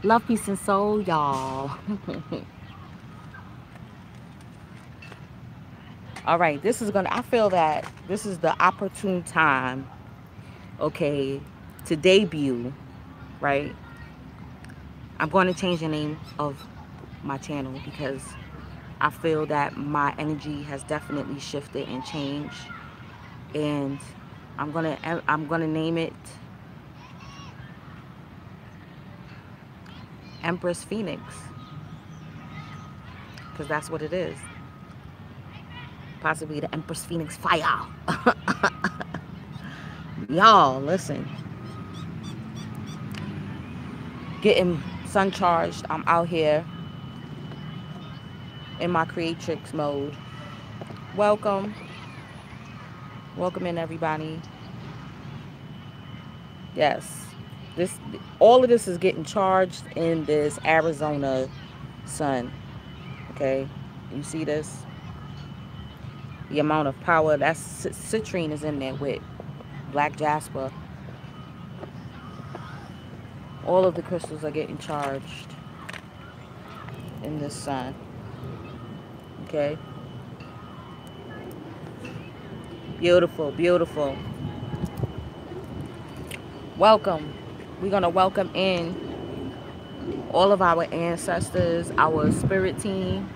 Love, peace, and soul, y'all. All right, I feel that this is the opportune time, okay, to debut, right? I'm going to change the name of my channel because I feel that my energy has definitely shifted and changed. And I'm gonna name it Empress Phoenix because that's what it is. Possibly the Empress Phoenix fire. Y'all, listen. Getting sun charged. I'm out here in my creatrix mode. Welcome. Welcome in, everybody. Yes. This all of this is getting charged in this Arizona sun. Okay? You see this? The amount of power that citrine is in there with black jasper. All of the crystals are getting charged in this sun. Okay? Beautiful, beautiful. Welcome. We're going to welcome in all of our ancestors, our spirit team,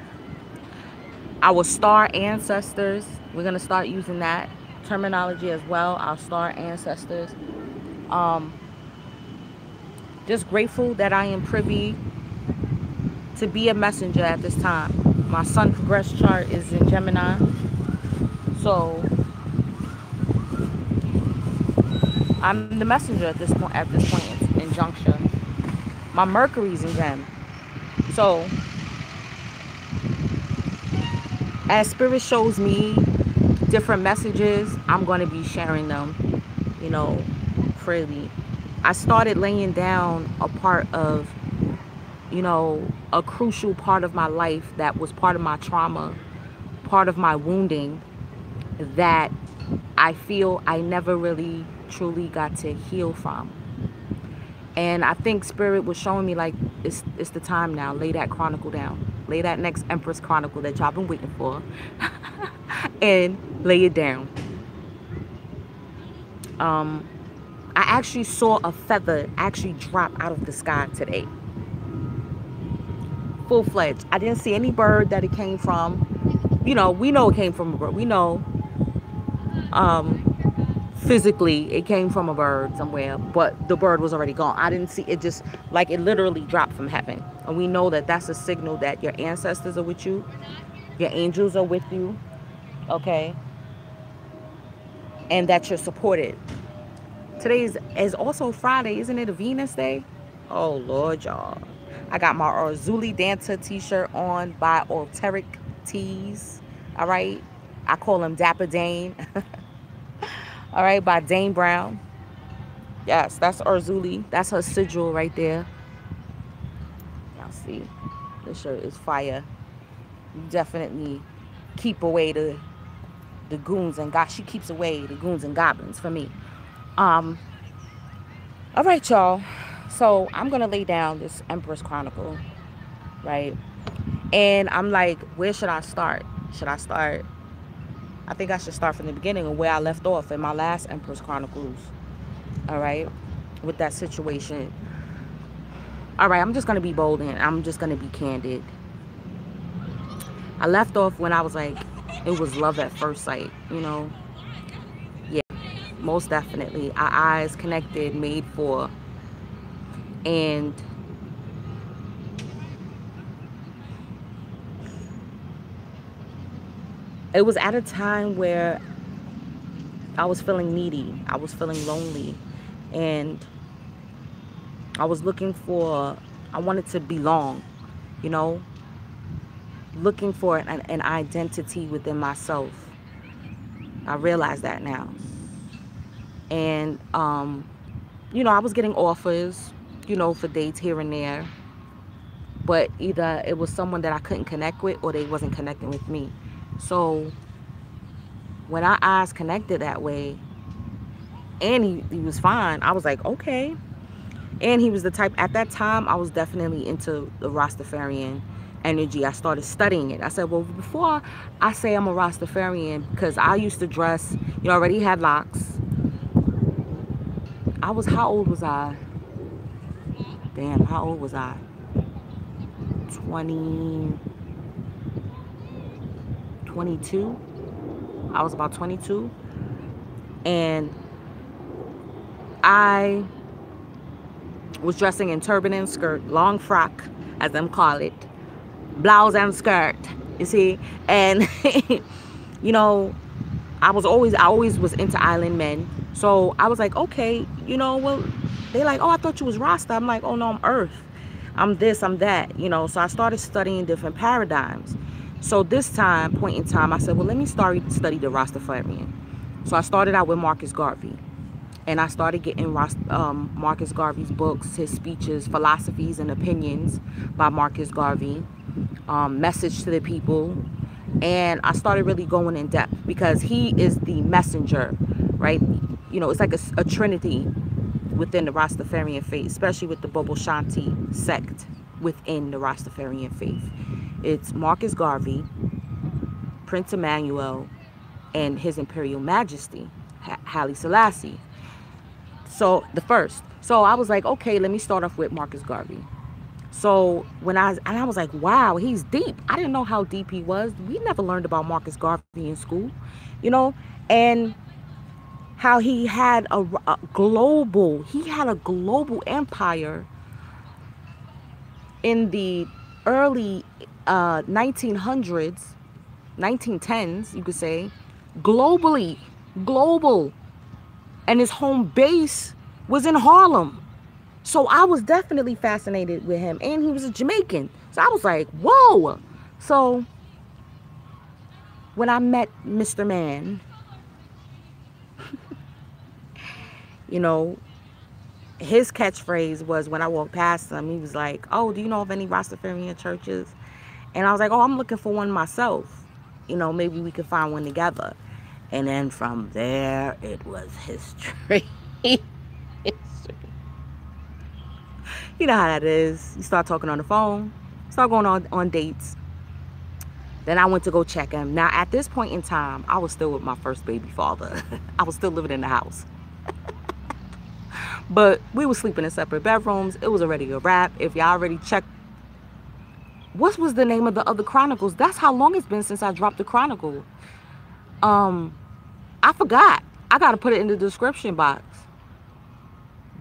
our star ancestors. We're going to start using that terminology as well, our star ancestors. Um, just grateful that I am privy to be a messenger at this time. My sun progress chart is in Gemini. So I'm the messenger at this point in juncture. My Mercury's in Gem. So as spirit shows me different messages, I'm going to be sharing them, you know, freely. I started laying down a part of, a crucial part of my life that was part of my trauma, part of my wounding that I feel I never really truly got to heal from. And I think spirit was showing me like it's the time now. Lay that chronicle down. Lay that next Empress Chronicle that y'all been waiting for. And lay it down. I actually saw a feather actually drop out of the sky today. Full-fledged. I didn't see any bird that it came from. We know it came from a bird. We know physically it came from a bird somewhere, but the bird was already gone. I didn't see it, just like it literally dropped from heaven. And we know that that's a signal that your ancestors are with you, your angels are with you, okay, and that you're supported. Today is also Friday. Isn't it a Venus day? Oh Lord, y'all. I got my Orzuli Dancer t-shirt on by Alteric Tees. All right, I call him Dapper Dane. All right, by Dane Brown. Yes, that's Orzuli. That's her sigil right there. Y'all see, this shirt is fire. You definitely keep away the goons and she keeps away the goons and goblins for me. All right, y'all. So I'm gonna lay down this Empress Chronicle, right? And I'm like, where should I start? Should I start? I think I should start from the beginning of where I left off in my last Empress Chronicles. All right, with that situation. All right, I'm just gonna be bold and I'm just gonna be candid. I left off when I was like, it was love at first sight, Yeah, most definitely. Our eyes connected, made for. And it was at a time where I was feeling needy. I was feeling lonely. And I was I wanted to belong, you know, looking for an identity within myself. I realize that now. And, I was getting offers, for dates here and there. But either it was someone that I couldn't connect with or they wasn't connecting with me. So when our eyes connected that way, and he was fine, I was like, okay. And he was the type, at that time, I was definitely into the Rastafarian energy. I started studying it. I said, well, before I say I'm a Rastafarian, because I used to dress, you already had locks. I was, how old was I? Damn, how old was I? 20, 22. I was about 22. And I was dressing in turban and skirt, long frock, as them call it, blouse and skirt, you see. And you know, I always was into island men. So I was like, okay, well, they like, oh, I thought you was Rasta. I'm like, oh no, I'm Earth. I'm this, I'm that, So I started studying different paradigms. So this point in time, I said, well, let me study the Rastafarian. So I started out with Marcus Garvey. And I started getting Marcus Garvey's books, his speeches, Philosophies and Opinions by Marcus Garvey, Message to the People. And I started really going in depth because he is the messenger, right? It's like a trinity within the Rastafarian faith, especially with the Bobo Shanti sect within the Rastafarian faith. It's Marcus Garvey, Prince Emmanuel, and His Imperial Majesty, Haile Selassie. So the first. So I was like, okay, let me start off with Marcus Garvey. So I was like, wow, he's deep. I didn't know how deep he was. We never learned about Marcus Garvey in school, and how he had a global empire in the early 1900s, 1910s, you could say, global. And his home base was in Harlem. So I was definitely fascinated with him. And he was a Jamaican. So I was like, whoa. So when I met Mr. Man, his catchphrase was, when I walked past him, he was like, oh, do you know of any Rastafarian churches? And I was like, oh, I'm looking for one myself. Maybe we could find one together. And then from there, it was history. You know how that is. You start talking on the phone, start going on dates. Then I went to go check him. Now, at this point in time, I was still with my first baby father. I was still living in the house. But we were sleeping in separate bedrooms. It was already a wrap. If y'all already checked, what was the name of the other chronicles? That's how long it's been since I dropped the chronicle. I forgot. I gotta put it in the description box.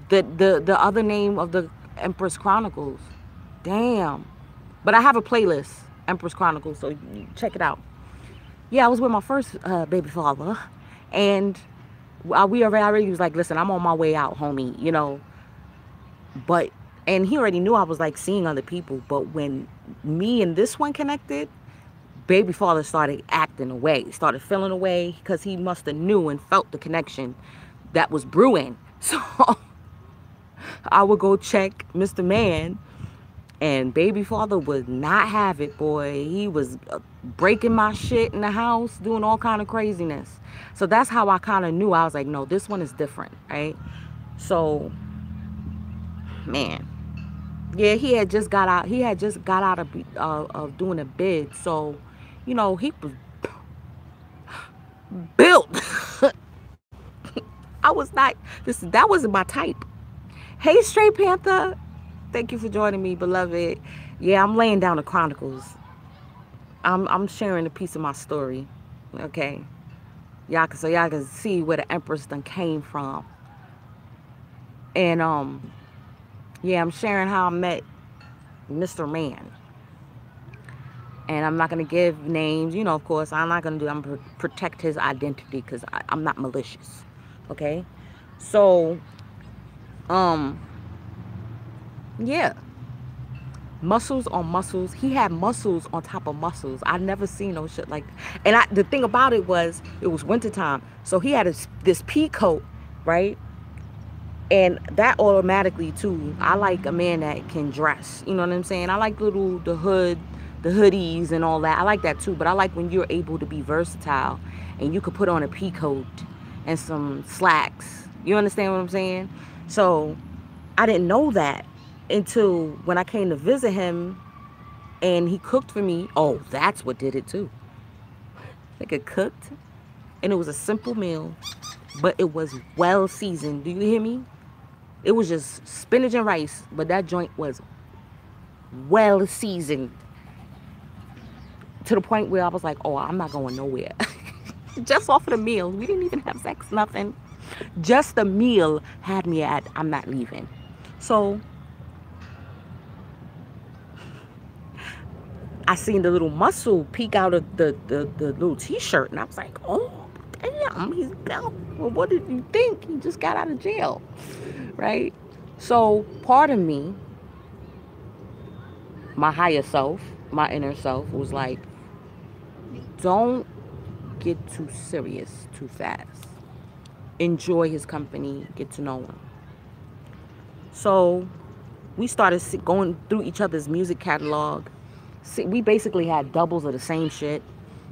The other name of the Empress Chronicles. Damn. But I have a playlist, Empress Chronicles, so you check it out. Yeah, I was with my first baby father, and we already was like, listen, I'm on my way out, homie, and he already knew I was like seeing other people. But when me and this one connected, baby father started acting away, started feeling away, because he must have knew and felt the connection that was brewing. So I would go check Mr. Man, and baby father would not have it, boy. He was breaking my shit in the house, doing all kind of craziness. So that's how I kind of knew. I was like, no, this one is different, right? So, man, yeah, he had just got out. He had just got out of doing a bid. So, he was built. I was not. That wasn't my type. Hey, Straight Panther. Thank you for joining me, beloved. Yeah, I'm laying down the chronicles. I'm sharing a piece of my story. Okay. So y'all can see where the Empress done came from. And yeah, I'm sharing how I met Mr. Man. And I'm not going to give names, of course. I'm going to protect his identity, because I'm not malicious. Okay? So, yeah. Muscles on muscles. He had muscles on top of muscles. I never seen no shit like that. And the thing about it was wintertime. So he had this pea coat, right? And that automatically, too, I like a man that can dress. You know what I'm saying? I like the hoodies and all that. I like that, too. But I like when you're able to be versatile and you could put on a pea coat and some slacks. You understand what I'm saying? So I didn't know that until when I came to visit him and he cooked for me. Oh, that's what did it too. Like it cooked and it was a simple meal, but it was well seasoned. Do you hear me? It was just spinach and rice, but that joint was well seasoned to the point where I was like, oh, I'm not going nowhere. Just off of the meal. We didn't even have sex, nothing. Just the meal had me at, I'm not leaving. So I seen the little muscle peek out of the little t-shirt, and I was like, oh, damn, he's well, what did you think? He just got out of jail, right? So part of me, my higher self, my inner self, was like, don't get too serious too fast. Enjoy his company, get to know him. So we started going through each other's music catalog. We basically had doubles of the same shit.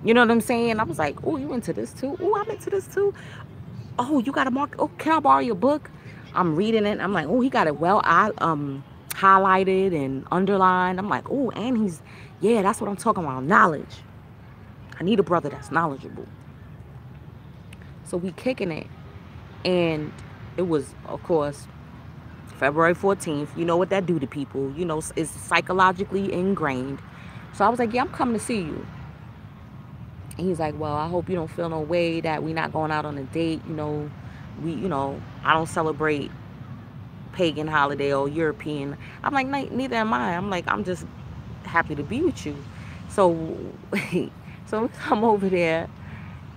You know what I'm saying? I was like, oh, you into this too? Oh, I'm into this too. Oh, you got a mark? Oh, can I borrow your book? I'm reading it. I'm like, oh, he got it well highlighted and underlined. I'm like, oh, and he's, yeah, that's what I'm talking about, knowledge. I need a brother that's knowledgeable. So we kicking it. And it was, of course, February 14th. You know what that do to people. You know, it's psychologically ingrained. So I was like, yeah, I'm coming to see you. And he's like, well, I hope you don't feel no way that we not going out on a date. You know, I don't celebrate pagan holiday or European. I'm like, neither am I. I'm like, I'm just happy to be with you. So, so we come over there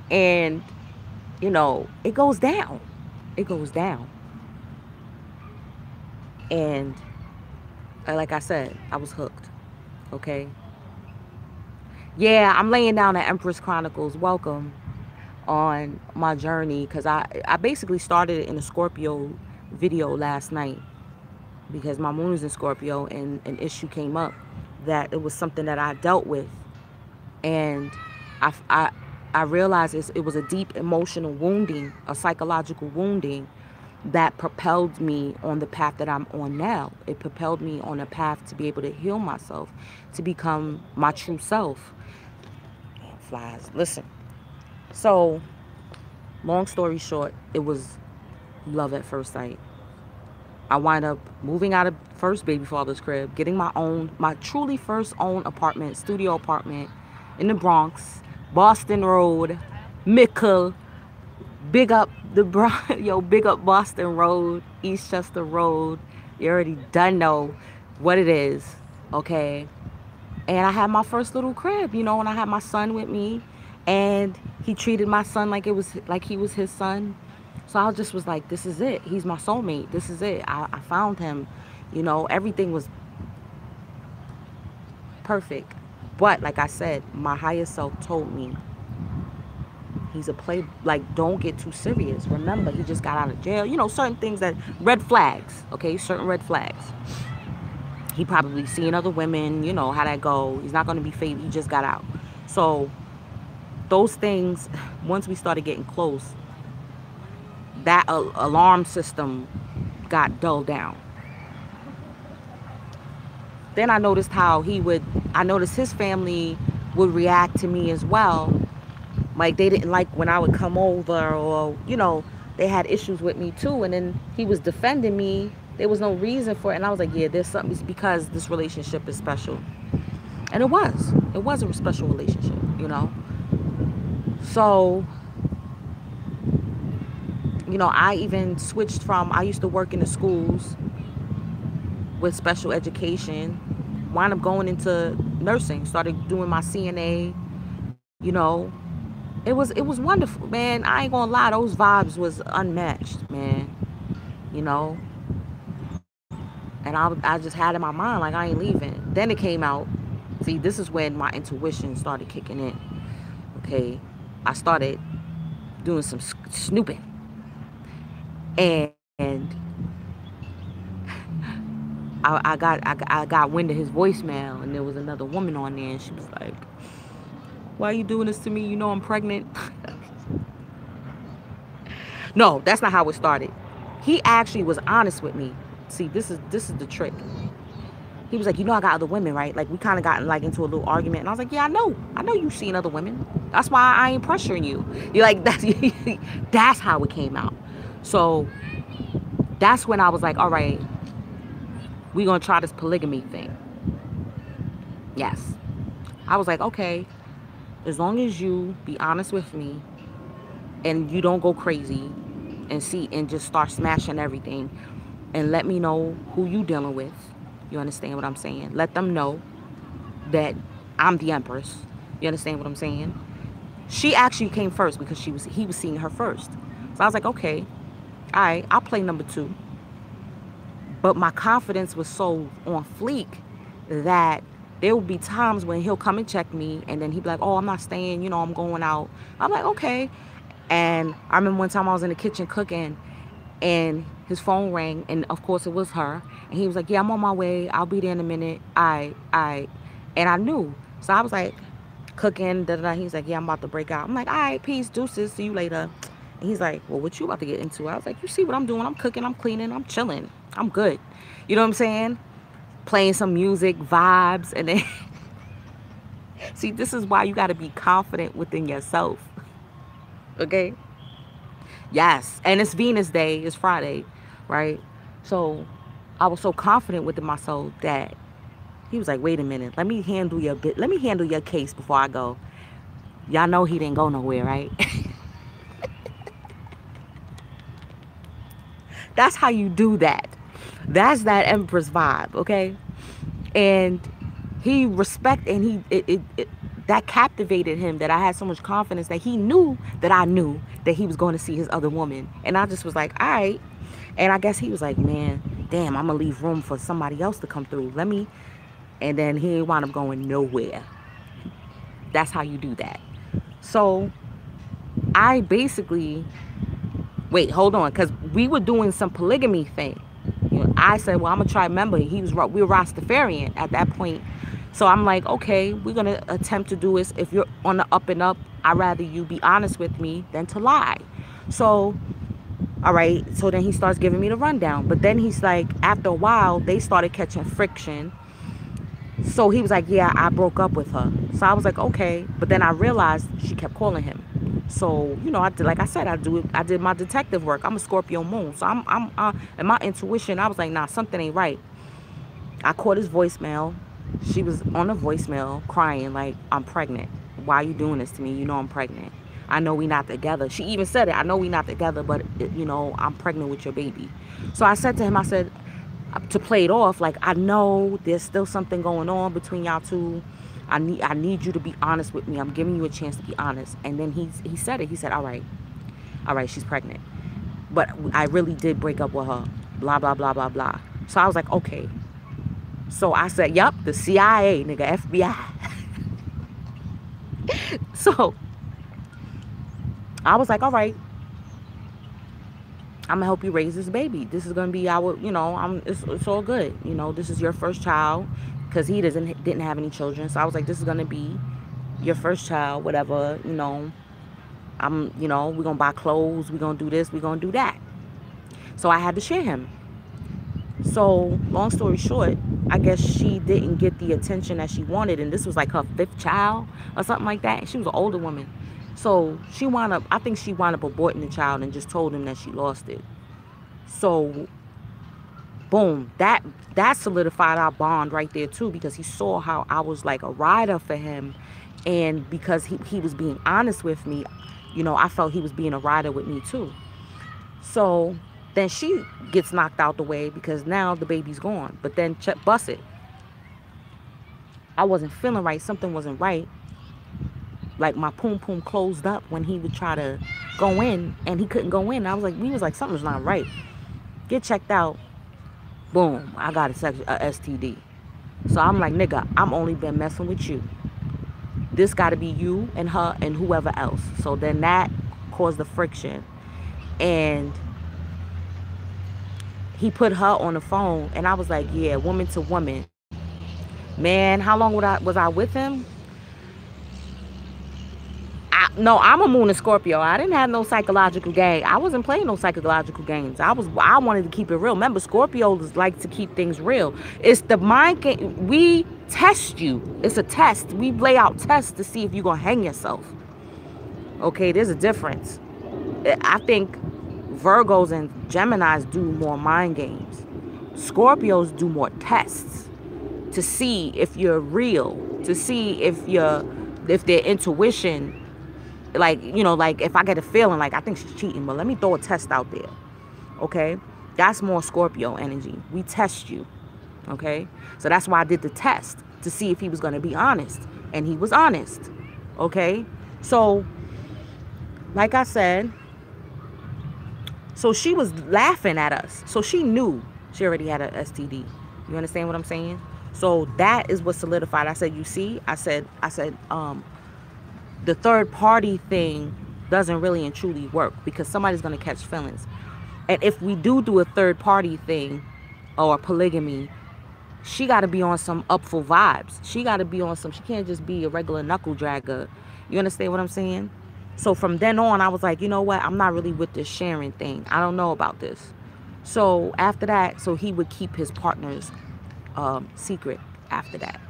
and, you know, it goes down. It goes down. And like I said, I was hooked. Okay. Yeah, I'm laying down at Empress Chronicles. Welcome on my journey, because I basically started it in a Scorpio video last night because my moon is in Scorpio and an issue came up that it was something that I dealt with, and I realized it was a deep emotional wounding, a psychological wounding that propelled me on the path that I'm on now. It propelled me on a path to be able to heal myself, to become my true self. Flies. Listen. So, long story short, it was love at first sight. I wind up moving out of first baby father's crib, getting my truly first own apartment, studio apartment in the Bronx, Boston Road, Mickle. Big up the big up Boston Road, Eastchester Road. You already done know what it is, okay? And I had my first little crib, you know, and I had my son with me, and he treated my son like he was his son. So I just was like, this is it. He's my soulmate. This is it. I found him. You know, everything was perfect. But like I said, my higher self told me, he's a play, like, don't get too serious. Remember, he just got out of jail. You know, certain things that, red flags, okay? Certain red flags. He probably seen other women, you know how that go. He's not going to be fake. He just got out. So those things, once we started getting close, that alarm system got dulled down. Then I noticed I noticed his family would react to me as well. Like, they didn't like when I would come over, or, you know, they had issues with me too. And then he was defending me. There was no reason for it. And I was like, yeah, there's something. It's because this relationship is special. And it was. It was a special relationship, you know. So, you know, I even switched from, I used to work in the schools with special education, wound up going into nursing, started doing my CNA, you know. It was wonderful, man. I ain't gonna lie, those vibes was unmatched, man. You know. And I just had in my mind, like, I ain't leaving. Then it came out. See, this is when my intuition started kicking in. Okay. I started doing some snooping. And I got wind of his voicemail, and there was another woman on there, and she was like, why are you doing this to me? You know I'm pregnant. No, that's not how it started. He actually was honest with me. See, this is the trick. He was like, you know, I got other women, right? Like, we kind of got like into a little argument, and I was like, yeah, I know you've seen other women. That's why I ain't pressuring you. You're like, that's how it came out. So that's when I was like, all right, we gonna try this polygamy thing. Yes, I was like, okay, as long as you be honest with me and you don't go crazy and see and just start smashing everything, and let me know who you dealing with. You understand what I'm saying? Let them know that I'm the Empress. You understand what I'm saying? She actually came first because he was seeing her first. So I was like, okay, all right, I'll play number two. But my confidence was so on fleek that there will be times when he'll come and check me, and then he'd be like, oh, I'm not staying, you know, I'm going out. I'm like, okay. And I remember one time I was in the kitchen cooking, and his phone rang, and of course it was her. And he was like, yeah, I'm on my way. I'll be there in a minute. And I knew. So I was like, cooking, da-da-da. He's like, yeah, I'm about to break out. I'm like, all right, peace, deuces, see you later. And he's like, well, what you about to get into? I was like, you see what I'm doing? I'm cooking, I'm cleaning, I'm chilling. I'm good. You know what I'm saying? Playing some music, vibes, and then... See, this is why you got to be confident within yourself. Okay? Yes. And it's Venus Day. It's Friday, right? So I was so confident within myself that he was like, wait a minute. Let me handle your case before I go. Y'all know he didn't go nowhere, right? That's how you do that. That's that Empress vibe, okay? And he that captivated him, that I had so much confidence that he knew that I knew that he was going to see his other woman. And I just was like, all right. And I guess he was like, man, damn, I'm going to leave room for somebody else to come through. Let me. And then he wound up going nowhere. That's how you do that. So I basically, wait, hold on, because we were doing some polygamy thing. You know, I said, well, I'm gonna try. Remember, we were Rastafarian at that point. So I'm like, okay, we're gonna attempt to do this. If you're on the up and up, I'd rather you be honest with me than to lie. So, all right. So then he starts giving me the rundown. But then he's like, after a while, they started catching friction. So he was like, yeah, I broke up with her. So I was like, okay. But then I realized she kept calling him. So, you know, like I said, I did my detective work. I'm a Scorpio moon. So and my intuition, I was like, nah, something ain't right. I caught his voicemail. She was on the voicemail crying like, I'm pregnant. Why are you doing this to me? You know I'm pregnant. I know we not together. She even said it. I know we not together, but, you know, I'm pregnant with your baby. So I said to him, I said, to play it off, like, I know there's still something going on between y'all two. I need you to be honest with me. I'm giving you a chance to be honest. And then he said it. He said, all right, she's pregnant. But I really did break up with her. Blah, blah, blah, blah, blah. So I was like, okay. So I said, yep, the CIA, nigga, FBI. So I was like, all right, I'm gonna help you raise this baby. This is gonna be our, you know, it's all good. You know, this is your first child, because he didn't have any children. So I was like, this is gonna be your first child, whatever, you know. You know, we're gonna buy clothes, we're gonna do this, we're gonna do that. So I had to share him. So long story short, I guess she didn't get the attention that she wanted, and this was like her 5th child or something like that. She was an older woman. So I think she wound up aborting the child and just told him that she lost it. So boom, that solidified our bond right there too, because he saw how I was like a rider for him, and because he was being honest with me, you know, I felt he was being a rider with me too. So then she gets knocked out the way because now the baby's gone. But then bust it, I wasn't feeling right. Something wasn't right. Like my poom poom closed up when he would try to go in, and he couldn't go in. We was like, something's not right. Get checked out. Boom, I got a STD. So I'm like, nigga, I'm only been messing with you. This got to be you and her and whoever else. So then that caused the friction. And he put her on the phone, and I was like, yeah, woman to woman. Man, how long was I with him? No, I'm a moon in Scorpio. I didn't have no psychological game. I wasn't playing no psychological games. I wanted to keep it real. Remember, Scorpios like to keep things real. It's the mind game. We test you. It's a test. We lay out tests to see if you're gonna hang yourself. Okay, there's a difference. I think Virgos and Geminis do more mind games. Scorpios do more tests to see if you're real, to see if their intuition, like, you know, like if I get a feeling like I think she's cheating, but let me throw a test out there. Okay, that's more Scorpio energy. We test you. Okay, so that's why I did the test to see if he was going to be honest, and he was honest. Okay, so like I said, so she was laughing at us, so she knew she already had a STD. You understand what I'm saying? So that is what solidified. I said, you see, I said the third party thing doesn't really and truly work, because somebody's going to catch feelings. And if we do a third party thing or polygamy, she got to be on some upful vibes. She got to be on some, she can't just be a regular knuckle dragger. You understand what I'm saying? So from then on, I was like, you know what? I'm not really with this sharing thing. I don't know about this. So after that, so he would keep his partner's secret after that.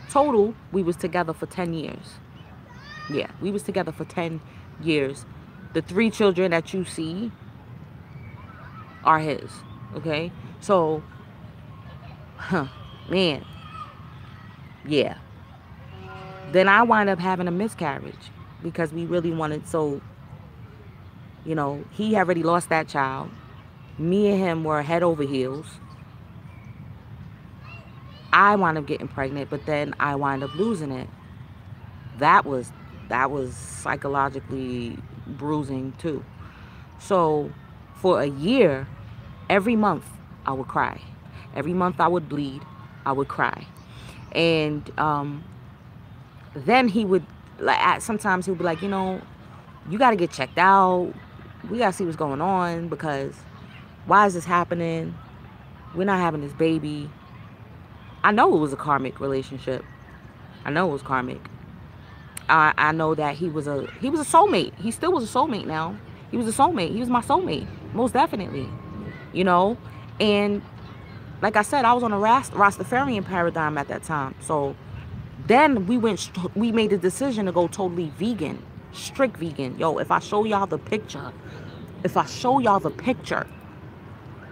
Total, we was together for 10 years. Yeah, we was together for 10 years. The 3 children that you see are his. Okay? So, man. Yeah. Then I wind up having a miscarriage because we really wanted, so, you know, he already lost that child. Me and him were head over heels. I wound up getting pregnant, but then I wind up losing it. That was psychologically bruising too. So for a year, every month I would cry. Every month I would bleed. I would cry. And then he would, like, sometimes he would be like, you know, you got to get checked out. We got to see what's going on, because why is this happening? We're not having this baby. I know it was a karmic relationship. I know it was karmic. I know that he was a soulmate. He still was a soulmate now. He was a soulmate. He was my soulmate, most definitely. You know, and like I said, I was on a Rastafarian paradigm at that time. So then we made the decision to go totally vegan, strict vegan. Yo, if I show y'all the picture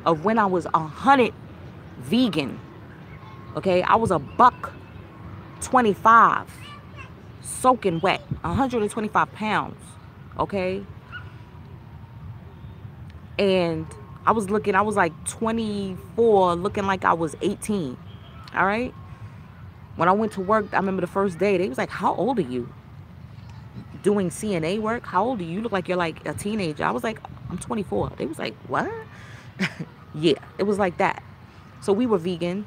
of when I was 100 vegan, okay, I was a $125, soaking wet, 125 pounds, okay? And I was like 24, looking like I was 18, all right? When I went to work, I remember the first day, they was like, how old are you? Doing CNA work? How old are you? You look like you're like a teenager. I was like, I'm 24. They was like, what? Yeah, it was like that. So we were vegan.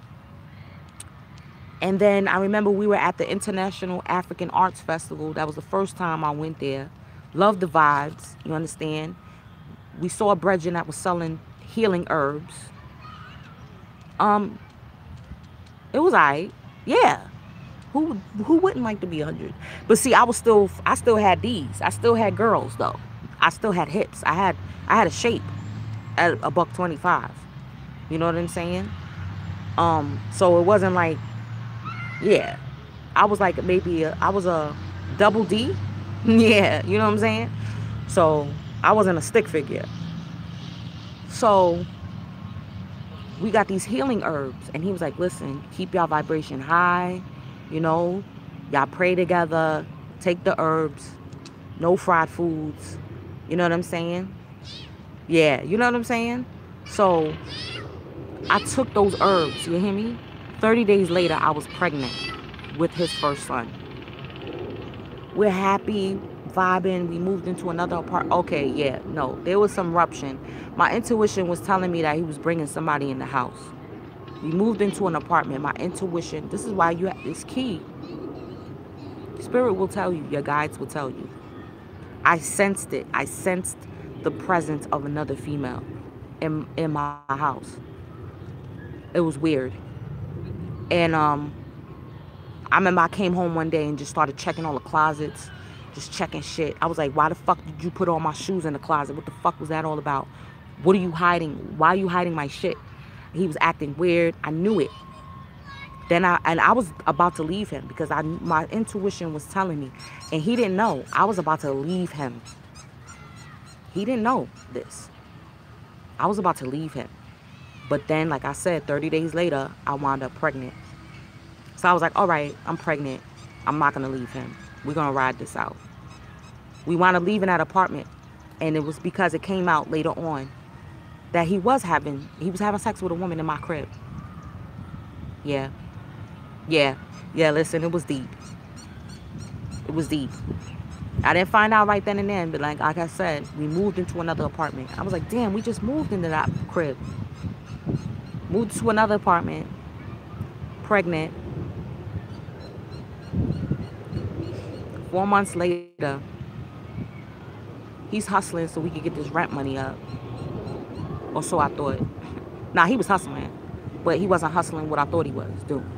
And then I remember we were at the International African Arts Festival. That was the first time I went there. Loved the vibes, you understand? We saw a brethren that was selling healing herbs. It was alright. Yeah. Who wouldn't like to be 100? But see, I still had these. I still had girls though. I still had hips. I had a shape at a $125. You know what I'm saying? So it wasn't like, yeah, I was like I was a double D. Yeah, you know what I'm saying? So I wasn't a stick figure. So we got these healing herbs, and he was like, listen, keep y'all vibration high, you know, y'all pray together, take the herbs, no fried foods, you know what I'm saying? Yeah, you know what I'm saying? So I took those herbs, you hear me? 30 days later, I was pregnant with his first son. We're happy, vibing. We moved into another apartment. Okay, yeah, no, there was some ruption. My intuition was telling me that he was bringing somebody in the house. We moved into an apartment. My intuition, this is why it's key. Spirit will tell you. Your guides will tell you. I sensed it. I sensed the presence of another female in my house. It was weird. And I remember I came home one day and just started checking all the closets, just checking shit. I was like, why the fuck did you put all my shoes in the closet? What the fuck was that all about? What are you hiding? Why are you hiding my shit? He was acting weird. I knew it. Then I was about to leave him because my intuition was telling me, and he didn't know I was about to leave him. He didn't know this. I was about to leave him. But then, like I said, 30 days later, I wound up pregnant. So I was like, all right, I'm pregnant. I'm not going to leave him. We're going to ride this out. We wound up leaving that apartment. And it was because it came out later on that he was having sex with a woman in my crib. Yeah. Yeah, listen, it was deep. It was deep. I didn't find out right then and then, but like I said, we moved into another apartment. I was like, damn, we just moved into that crib. Moved to another apartment. Pregnant. 4 months later, he's hustling so we could get this rent money up. Or so I thought. Nah, he was hustling, but he wasn't hustling what I thought he was doing.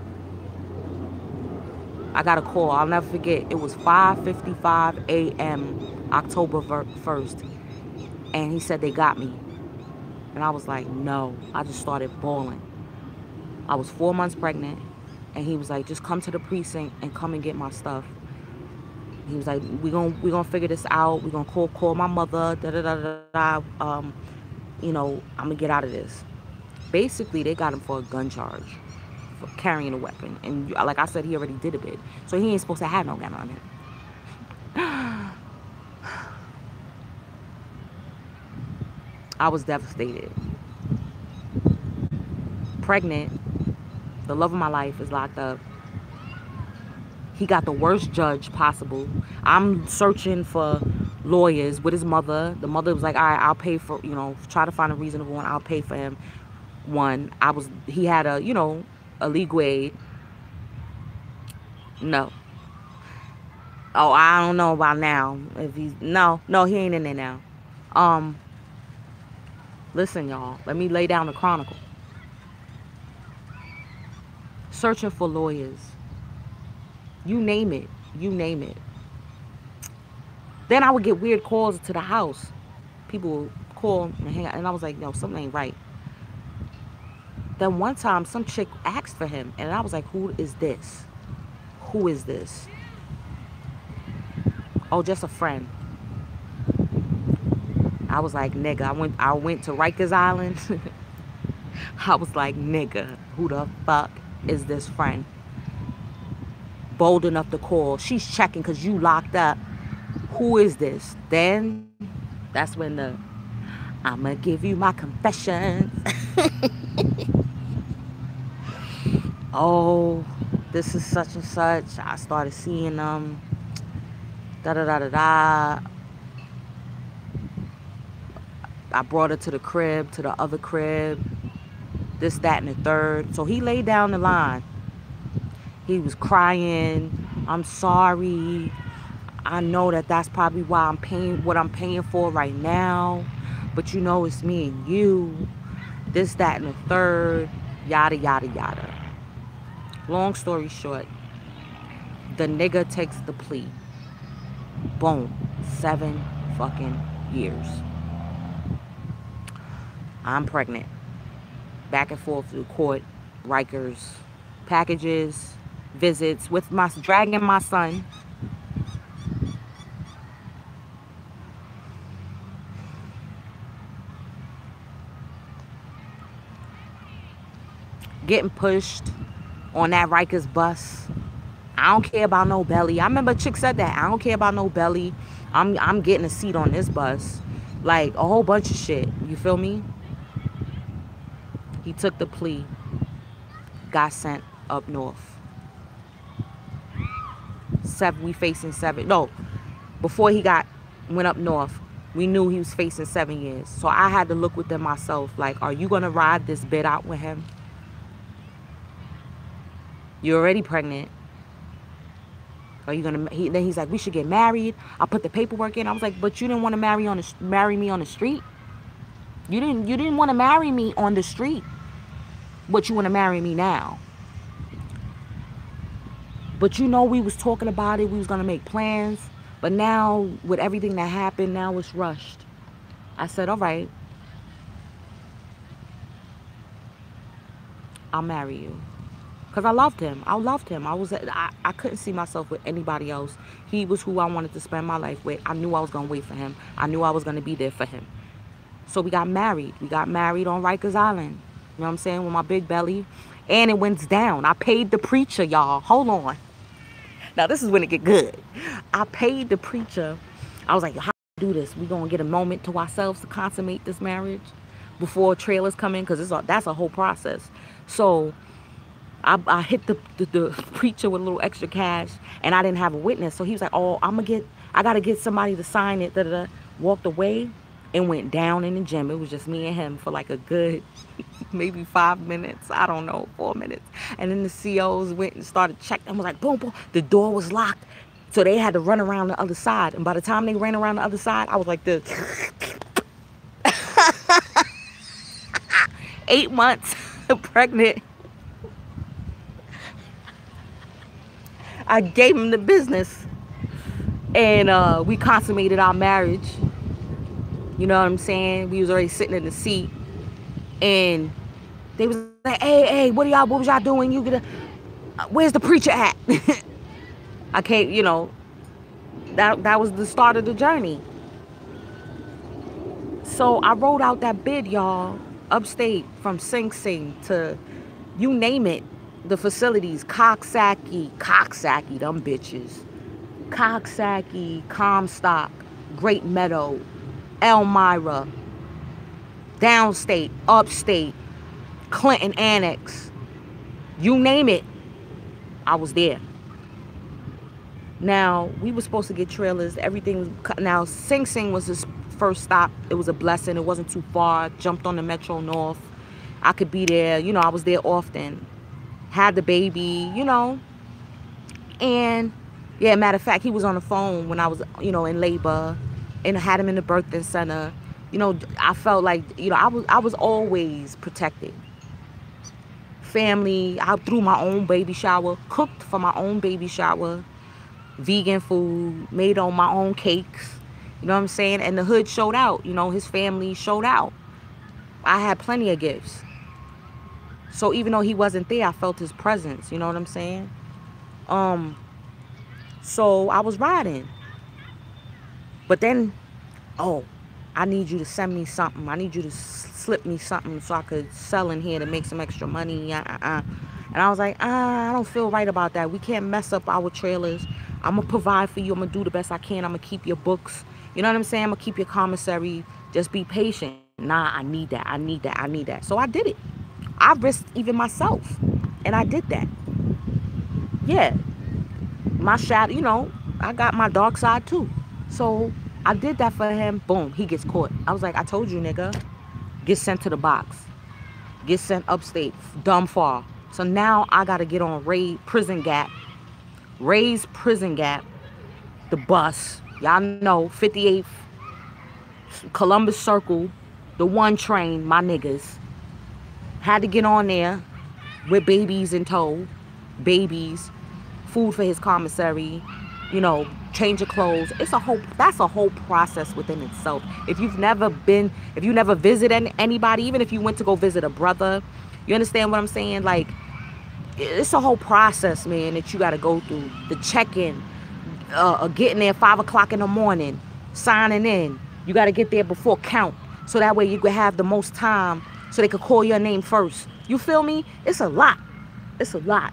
I got a call. I'll never forget. It was 5:55 a.m. October 1st. And he said they got me. And I was like, no. I just started bawling. I was 4 months pregnant. And he was like, just come to the precinct and come and get my stuff. He was like, we're gonna figure this out. We're gonna call my mother. You know, I'm gonna get out of this. Basically, they got him for a gun charge. For carrying a weapon, and like I said, he already did a bid, so he ain't supposed to have no gun on him. I was devastated. Pregnant, the love of my life is locked up. He got the worst judge possible. I'm searching for lawyers with his mother. The mother was like, all right, I'll pay for, you know, try to find a reasonable one. I'll pay for him. He had a, you know, a legal aid. No. Oh, I don't know about now. If he's no, he ain't in there now. Listen, y'all. Let me lay down the chronicle. Searching for lawyers. You name it. You name it. Then I would get weird calls to the house. People would call and hang out, and I was like, no, something ain't right. Then one time, some chick asked for him, and I was like, who is this? Who is this? Oh, just a friend. I was like, nigga. I went to Rikers Island. I was like, nigga, who the fuck is this friend? Bold enough to call. She's checking because you locked up. Who is this? Then, that's when I'ma give you my confessions. Oh, this is such and such. I started seeing them. I brought her to the crib, to the other crib. This, that, and the third. So he laid down the line. He was crying. I'm sorry. I know that's probably why I'm paying what I'm paying for right now. But you know, it's me and you. This, that, and the third. Yada, yada, yada. Long story short, the nigga takes the plea. Boom. 7 fucking years. I'm pregnant. Back and forth to court, Rikers, packages, visits with dragging my son. Getting pushed on that Rikers bus. I don't care about no belly. I remember a chick said that. I don't care about no belly. I'm getting a seat on this bus. Like a whole bunch of shit. You feel me? He took the plea. Got sent up north. We facing 7. No. Before he went up north, we knew he was facing 7 years. So I had to look within myself. Like, are you gonna ride this bit out with him? You're already pregnant. Are you gonna? Then he's like, we should get married. I put the paperwork in. I was like, but you didn't want to marry me on the street. You didn't want to marry me on the street. But you want to marry me now. But you know we was talking about it. We was gonna make plans. But now, with everything that happened, now it's rushed. I said, all right, I'll marry you. Because I loved him. I loved him. I couldn't see myself with anybody else. He was who I wanted to spend my life with. I knew I was going to wait for him. I knew I was going to be there for him. So we got married. We got married on Rikers Island. You know what I'm saying? With my big belly. And it went down. I paid the preacher, y'all. Hold on. Now, this is when it get good. I paid the preacher. I was like, how do we do this? We going to get a moment to ourselves to consummate this marriage before trailers come in? Because that's a whole process. So I hit the preacher with a little extra cash, and I didn't have a witness. So he was like, oh, I got to get somebody to sign it. Da, da, da. Walked away and went down in the gym. It was just me and him for like a good maybe 5 minutes. I don't know, 4 minutes. And then the COs went and started checking. I was like, boom, boom. The door was locked. So they had to run around the other side. And by the time they ran around the other side, I was like this. 8 months pregnant. I gave him the business. And we consummated our marriage. You know what I'm saying? We was already sitting in the seat. And they was like, hey, what was y'all doing? Where's the preacher at? I can't, you know, that was the start of the journey. So I wrote out that bid, y'all, upstate from Sing Sing to you name it, the facilities, Coxsackie, them bitches. Coxsackie, Comstock, Great Meadow, Elmira, downstate, upstate, Clinton Annex, you name it, I was there. Now, we were supposed to get trailers. Everything was... Now, Sing Sing was his first stop. It was a blessing. It wasn't too far. Jumped on the Metro North. I could be there. You know, I was there often. Had the baby, you know. And, yeah, matter of fact, he was on the phone when I was, you know, in labor. And I had him in the birthing center. You know, I felt like, you know, I was always protected. Family. I threw my own baby shower. Cooked for my own baby shower. Vegan food, made on my own cakes, you know what I'm saying? And the hood showed out, you know, his family showed out. I had plenty of gifts. So even though he wasn't there, I felt his presence, you know what I'm saying? So I was riding. But then, oh, I need you to send me something. I need you to slip me something so I could sell in here to make some extra money. And I was like, I don't feel right about that. We can't mess up our trailers. I'm going to provide for you. I'm going to do the best I can. I'm going to keep your books. You know what I'm saying? I'm going to keep your commissary. Just be patient. Nah, I need that. I need that. I need that. So I did it. I risked even myself. And I did that. Yeah. My shadow, you know, I got my dark side too. So I did that for him. Boom, he gets caught. I was like, I told you, nigga. Get sent to the box. Get sent upstate. Dumb far. So now I got to get on Prison Gap. Ray's Prison Gap, the bus, y'all know, 58th, Columbus Circle, the 1 train, my niggas. Had to get on there with babies in tow, babies, food for his commissary, you know, change of clothes. That's a whole process within itself. If you never visited anybody, even if you went to go visit a brother, you understand what I'm saying? Like, it's a whole process, man, that you got to go through. The check-in, getting there 5 o'clock in the morning, signing in. You got to get there before count, so that way you could have the most time, so they could call your name first. You feel me? It's a lot. It's a lot.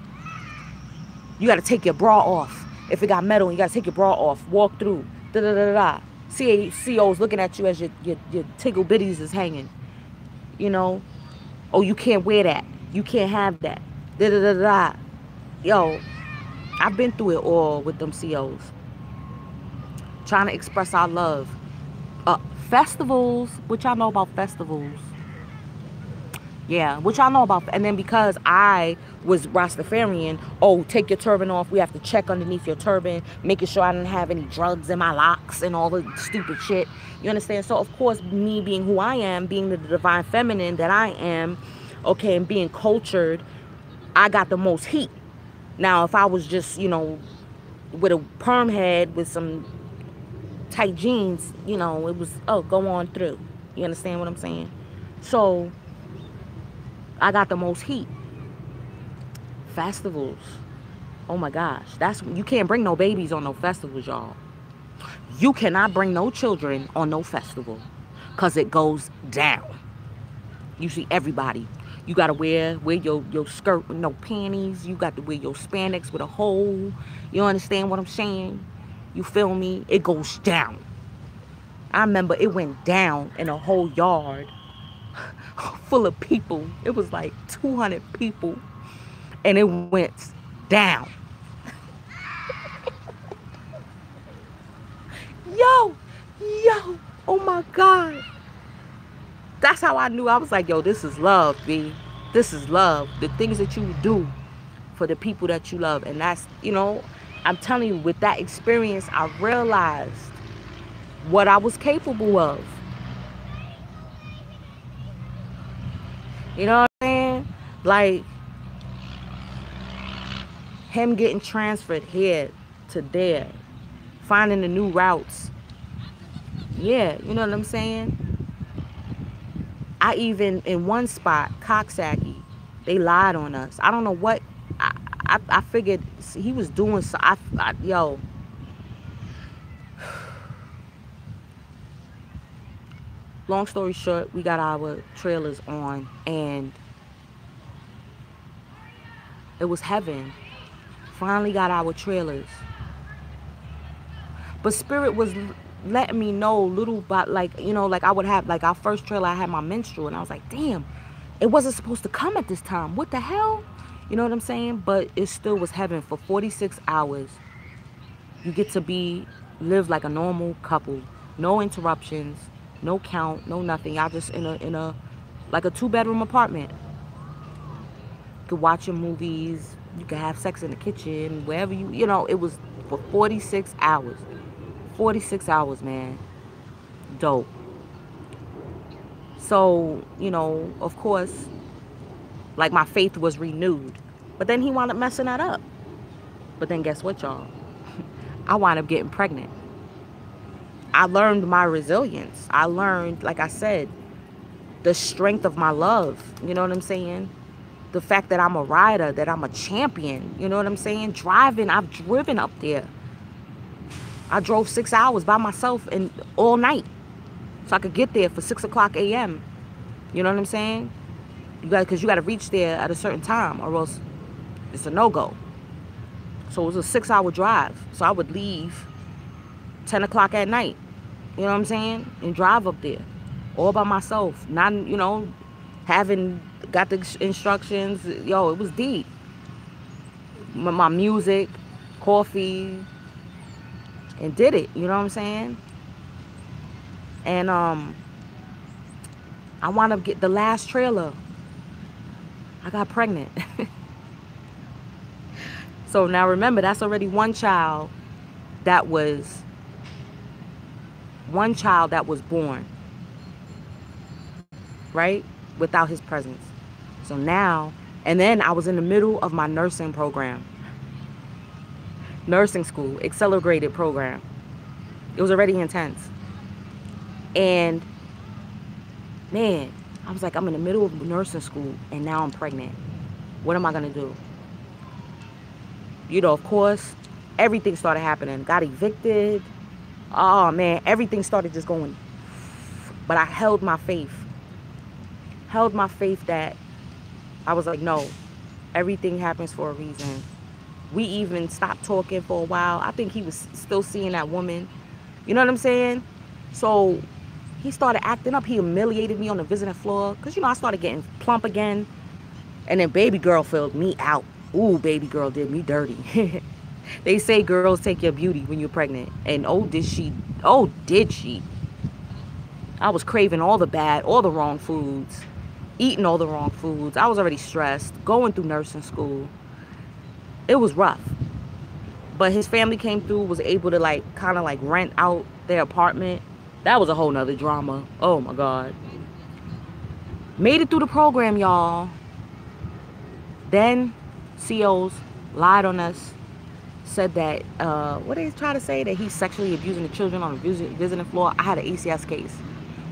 You got to take your bra off. If it got metal, you got to take your bra off. Walk through. Da-da-da-da-da. COs looking at you as your tickle bitties is hanging. You know? Oh, you can't wear that. You can't have that. Da-da-da-da. Yo, I've been through it all with them COs. Trying to express our love. Festivals, what y'all know about festivals? Yeah, what y'all know about. And then because I was Rastafarian, oh, take your turban off. We have to check underneath your turban, making sure I didn't have any drugs in my locks and all the stupid shit. You understand? So, of course, me being who I am, being the divine feminine that I am, okay, and being cultured, I got the most heat. Now, if I was just, you know, with a perm head with some tight jeans, you know, it was, oh, go on through. You understand what I'm saying? So I got the most heat. Festivals. Oh my gosh. You can't bring no babies on no festivals, y'all. You cannot bring no children on no festival. Cause it goes down. You see everybody. You gotta wear your skirt with no panties. You got to wear your spandex with a hole. You understand what I'm saying? You feel me? It goes down. I remember it went down in a whole yard full of people. It was like 200 people. And it went down. Yo, oh my God. That's how I knew. I was like, yo, this is love, B. This is love. The things that you do for the people that you love. And that's, you know, I'm telling you, with that experience, I realized what I was capable of. You know what I'm saying? Like, him getting transferred here to there, finding the new routes. Yeah, you know what I'm saying? I even, in one spot, Coxsackie, they lied on us. I don't know what, I figured he was doing so. Yo. Long story short, we got our trailers on, and it was heaven. Finally got our trailers. But Spirit was letting me know little about, like, you know, like I would have, like our first trailer, I had my menstrual, and I was like, damn, it wasn't supposed to come at this time. What the hell? You know what I'm saying? But it still was heaven. For 46 hours, you get to live like a normal couple. No interruptions, no count, no nothing. Y'all just in a like a 2-bedroom apartment. You could watch your movies. You could have sex in the kitchen, wherever you know, it was for 46 hours. 46 hours, man. Dope. So, you know, of course, like my faith was renewed. But then he wound up messing that up. But then guess what, y'all? I wound up getting pregnant. I learned my resilience. I learned, like I said, the strength of my love. You know what I'm saying? The fact that I'm a rider, that I'm a champion. You know what I'm saying? Driving, I've driven up there. I drove 6 hours by myself and all night so I could get there for 6 o'clock a.m. You know what I'm saying? Because you got to reach there at a certain time or else it's a no-go. So it was a 6-hour drive. So I would leave 10 o'clock at night. You know what I'm saying? And drive up there all by myself. Not, you know, got the instructions. Yo, it was deep. My music, coffee, and did it. You know what I'm saying? And I wound up getting the last trailer. I got pregnant. So now remember, that's already one child that was born, right? Without his presence. So now, and then I was in the middle of my nursing program. Nursing school, accelerated program. It was already intense. And man, I was like, I'm in the middle of nursing school and now I'm pregnant. What am I gonna do? You know, of course, everything started happening. Got evicted. Oh man, everything started just going. But I held my faith. Held my faith that I was like, no, everything happens for a reason. We even stopped talking for a while. I think he was still seeing that woman. You know what I'm saying? So he started acting up. He humiliated me on the visiting floor. Because, you know, I started getting plump again. And then baby girl filled me out. Ooh, baby girl did me dirty. They say girls take your beauty when you're pregnant. And oh, did she. Oh, did she. I was craving all the wrong foods. Eating all the wrong foods. I was already stressed. Going through nursing school. It was rough. But his family came through, was able to kind of rent out their apartment. That was a whole nother drama. Oh my God. Made it through the program, y'all. Then COs lied on us. said that, what they try to say, that he's sexually abusing the children on the visiting floor. I had an ACS case.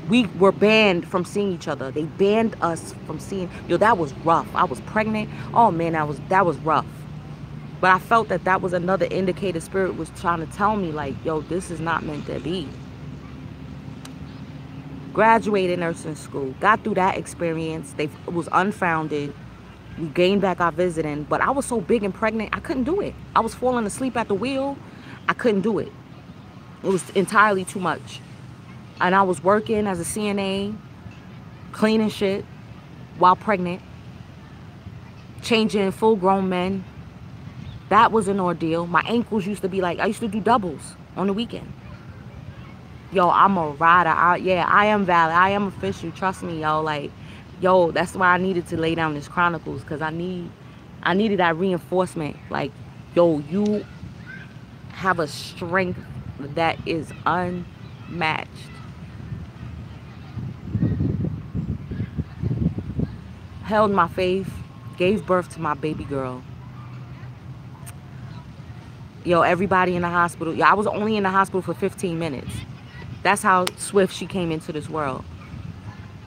We were banned from seeing each other. They banned us from seeing. Yo, that was rough. I was pregnant. Oh man, that was rough. But I felt that that was another indicator spirit was trying to tell me, like, yo, this is not meant to be. Graduated nursing school, got through that experience. It was unfounded. We gained back our visiting, but I was so big and pregnant, I couldn't do it. I was falling asleep at the wheel. I couldn't do it. It was entirely too much. And I was working as a CNA, cleaning shit while pregnant, changing full-grown men. That was an ordeal. My ankles used to be like, I used to do doubles on the weekend. Yo, I'm a rider. Yeah, I am valid. I am official. Trust me, yo. Like, yo, that's why I needed to lay down this Chronicles, because I needed that reinforcement. Like, yo, you have a strength that is unmatched. Held my faith, gave birth to my baby girl. Yo, everybody in the hospital. Yo, I was only in the hospital for 15 minutes. That's how swift she came into this world.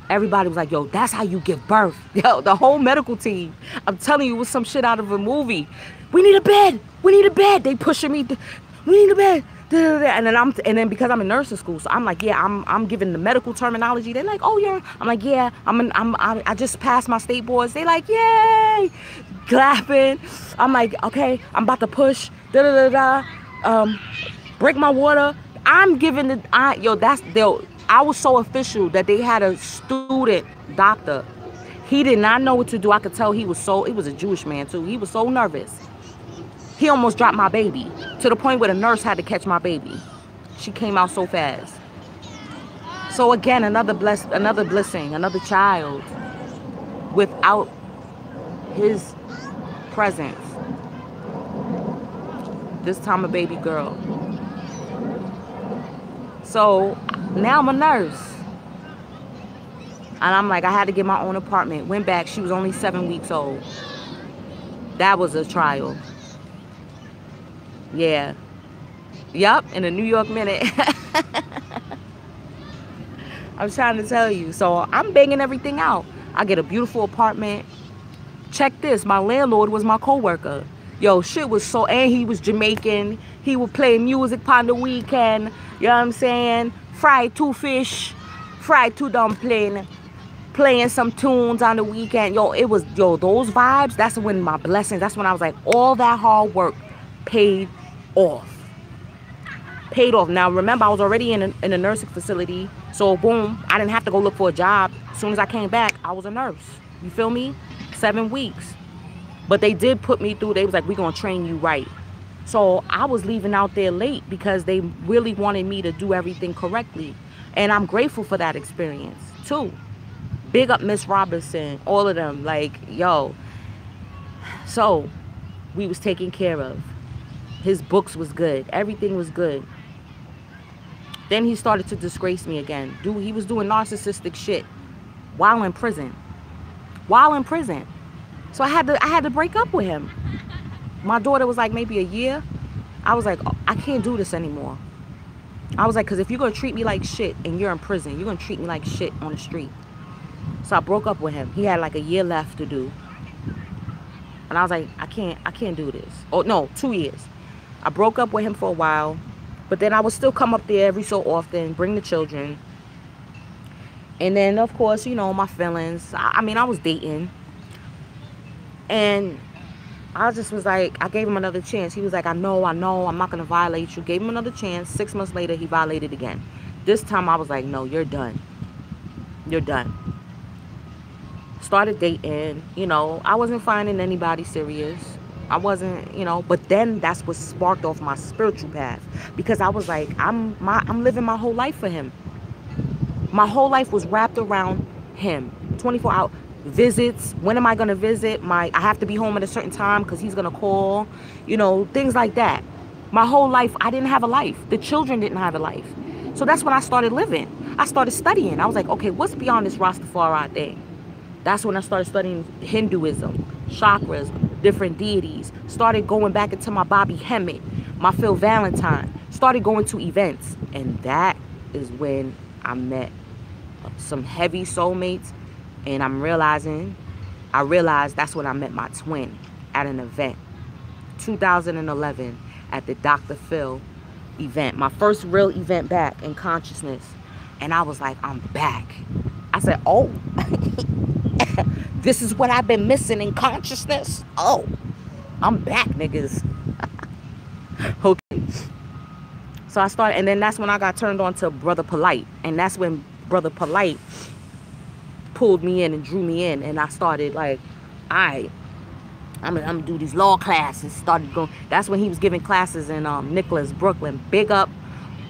Everybody was like, yo, that's how you give birth. Yo, the whole medical team. I'm telling you, it was some shit out of a movie. We need a bed. We need a bed. They pushing me. We need a bed. And then because I'm in nursing school, so I'm like, yeah, I'm giving the medical terminology. They're like, oh yeah. I'm like, yeah, I just passed my state boards. They like, yay, clapping. I'm like, okay, I'm about to push. Break my water. I'm giving the I was so official that they had a student doctor. He did not know what to do. I could tell he was a Jewish man too. He was so nervous. He almost dropped my baby to the point where the nurse had to catch my baby. She came out so fast. So again, another blessing, another child without his presence. This time a baby girl. So now I'm a nurse. And I'm like, I had to get my own apartment. Went back, she was only 7 weeks old. That was a trial. Yeah. Yup, in a New York minute. I'm trying to tell you. So I'm banging everything out. I get a beautiful apartment. Check this, my landlord was my co-worker. Yo, shit was so, and he was Jamaican. He would play music on the weekend. You know what I'm saying? Fried two fish, fried two dumpling, playing some tunes on the weekend. Yo, those vibes, that's when my blessings, that's when I was like, all that hard work paid off. Paid off. Now, remember, I was already in a nursing facility. So, boom, I didn't have to go look for a job. As soon as I came back, I was a nurse. You feel me? 7 weeks. But they did put me through. They was like, we're going to train you right. So I was leaving out there late because they really wanted me to do everything correctly. And I'm grateful for that experience, too. Big up Miss Robinson, all of them. Like, yo. So we was taken care of. His books was good. Everything was good. Then he started to disgrace me again. He was doing narcissistic shit while in prison. While in prison. So I had to break up with him. My daughter was like maybe a year. I was like, oh, I can't do this anymore. I was like, because if you're going to treat me like shit and you're in prison, you're going to treat me like shit on the street. So I broke up with him. He had like a year left to do. And I was like, I can't do this. Oh, no, 2 years. I broke up with him for a while. But then I would still come up there every so often, bring the children. And then, of course, you know, my feelings. I mean, I was dating. And I just was like, I gave him another chance. He was like, I know, I'm not going to violate you. Gave him another chance. 6 months later, he violated again. This time I was like, no, you're done. You're done. Started dating. You know, I wasn't finding anybody serious. I wasn't, you know, but then that's what sparked off my spiritual path. Because I was like, I'm living my whole life for him. My whole life was wrapped around him. 24 hours. Visits, when am I going to visit? I have to be home at a certain time because he's going to call, you know, things like that. My whole life, I didn't have a life. The children didn't have a life. So that's when I started living. I started studying. I was like, okay, what's beyond this Rastafari thing? That's when I started studying Hinduism, chakras, different deities. Started going back into my Bobby Hemmett, my Phil Valentine. Started going to events. And that is when I met some heavy soulmates. And I realized that's when I met my twin at an event. 2011 at the Dr. Phil event. My first real event back in consciousness. And I was like, I'm back. I said, oh, this is what I've been missing in consciousness. Oh, I'm back, niggas. Okay. So I started, and then that's when I got turned on to Brother Polite. And that's when Brother Polite pulled me in and drew me in. And I started like, I'm gonna do these law classes. Started going. That's when he was giving classes in Nicholas, Brooklyn. Big up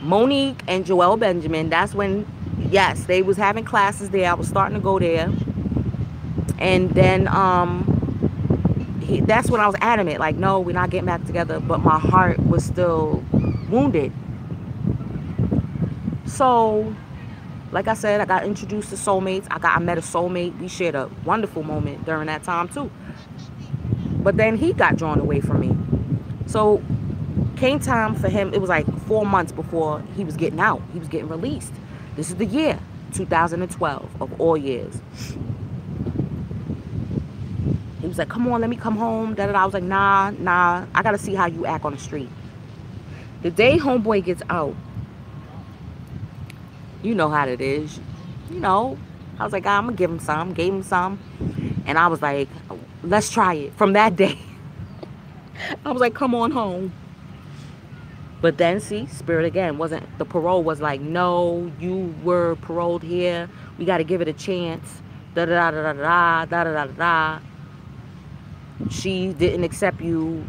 Monique and Joel Benjamin. That's when, yes, they was having classes there. I was starting to go there. And then that's when I was adamant, like, no, we're not getting back together. But my heart was still wounded. So, like I said, I got introduced to soulmates. I met a soulmate. We shared a wonderful moment during that time too. But then he got drawn away from me. So came time for him. It was like 4 months before he was getting out. He was getting released. This is the year 2012 of all years. He was like, come on, let me come home. I was like, nah. I got to see how you act on the street. The day homeboy gets out, you know how it is. You know, I was like, I'm going to give him some. Gave him some. And I was like, let's try it. From that day, I was like, come on home. But then, see, spirit again the parole was like, no, you were paroled here. We got to give it a chance. Da-da-da-da-da-da. She didn't accept you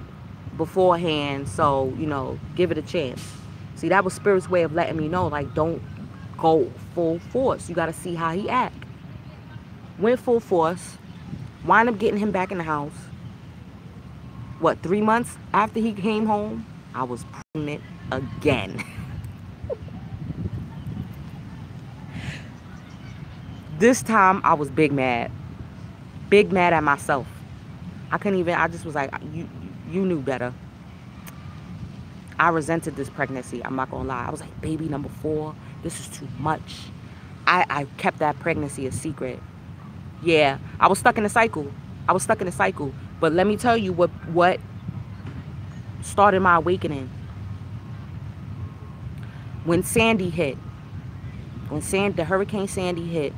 beforehand, so, you know, give it a chance. See, that was spirit's way of letting me know, like, don't go full force. You got to see how he act. Went full force. Wind up getting him back in the house. What, 3 months after he came home, I was pregnant again. This time, I was big mad. Big mad at myself. I just was like, you knew better. I resented this pregnancy. I'm not going to lie. I was like, baby number 4, this is too much. I kept that pregnancy a secret. Yeah, I was stuck in a cycle. But let me tell you what started my awakening. When Sandy hit, the Hurricane Sandy hit,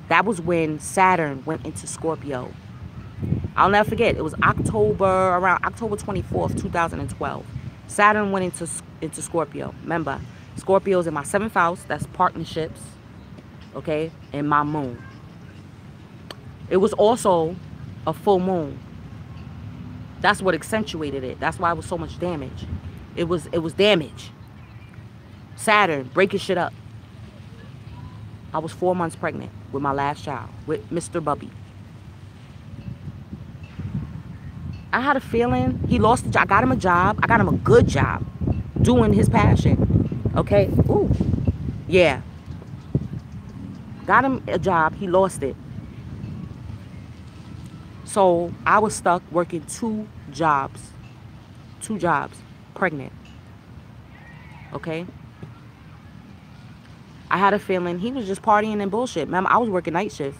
that was when Saturn went into Scorpio. I'll never forget. It was around October 24th, 2012. Saturn went into Scorpio. Remember, Scorpio's in my 7th house. That's partnerships. Okay? And my moon. It was also a full moon. That's what accentuated it. That's why it was so much damage. It was damage. Saturn breaking shit up. I was 4 months pregnant with my last child, with Mr. Bubby. I had a feeling he lost the job. I got him a job. I got him a good job doing his passion. Okay? Ooh. Yeah. Got him a job. He lost it. So I was stuck working 2 jobs. 2 jobs. Pregnant. Okay? I had a feeling he was just partying and bullshit. Remember, I was working night shift.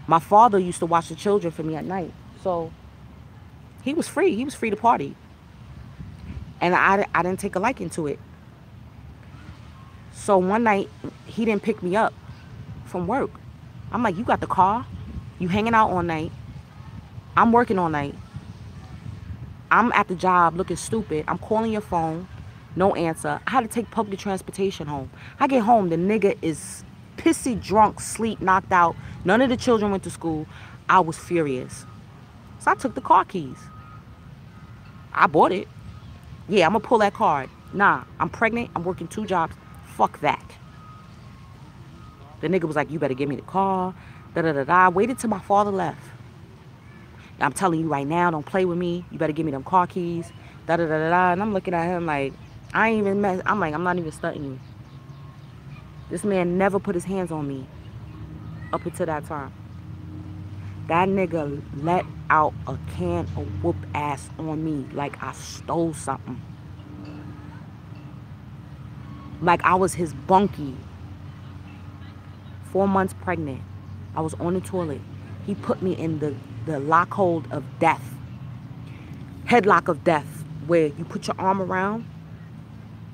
My father used to watch the children for me at night. So he was free. He was free to party. And I didn't take a liking to it. So one night, he didn't pick me up from work. I'm like, you got the car? You hanging out all night? I'm working all night. I'm at the job looking stupid. I'm calling your phone. No answer. I had to take public transportation home. I get home. The nigga is pissy, drunk, sleep, knocked out. None of the children went to school. I was furious. So I took the car keys. I bought it. Yeah, I'm going to pull that card. Nah, I'm pregnant. I'm working 2 jobs. Fuck that. The nigga was like, you better give me the car. Da-da-da-da. Waited till my father left. I'm telling you right now, don't play with me. You better give me them car keys. Da-da-da-da-da. And I'm looking at him like, I ain't even mess. I'm like, I'm not even stunting you. This man never put his hands on me up until that time. That nigga let out a can of whoop ass on me like I stole something. Like I was his bunkie. 4 months pregnant. I was on the toilet. He put me in the lock hold of death. Headlock of death, where you put your arm around